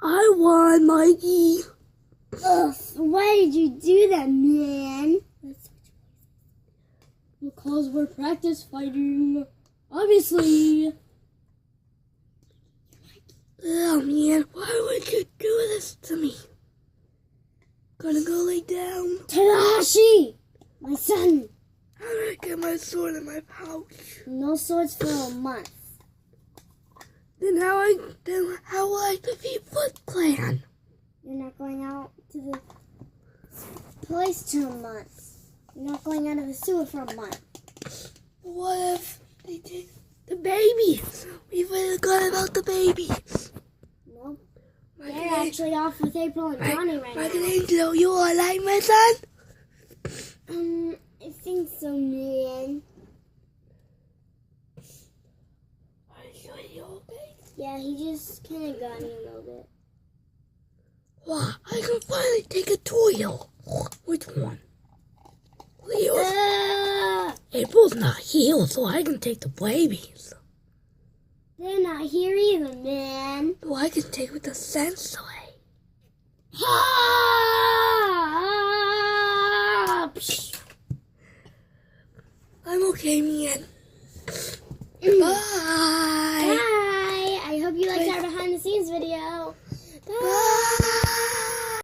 I won, Mikey. Ugh, why did you do that, man? Because we're practice fighting. Obviously. Oh, man. Why would you do this to me? Gonna go lay down. Tanahashi! My son! How did I get my sword in my pouch? No swords for a month. Then how will I defeat Foot Clan? You're not going out to the place 2 months. You're not going out of the sewer for a month. What if they take the baby? We forgot about the baby. Nope. They're actually off with April and Johnny right now. Angel, you alright, my son? I think so, man. Are you sure you're okay? Yeah, he just kind of got me a little bit. Wow, I can finally take a toy. Which one? Leo's. April's not here, so I can take the babies. They're not here either, man. So I can take with the sensei. I'm okay, man. Bye. Bye. I hope you liked our behind the scenes video. Bye. Bye.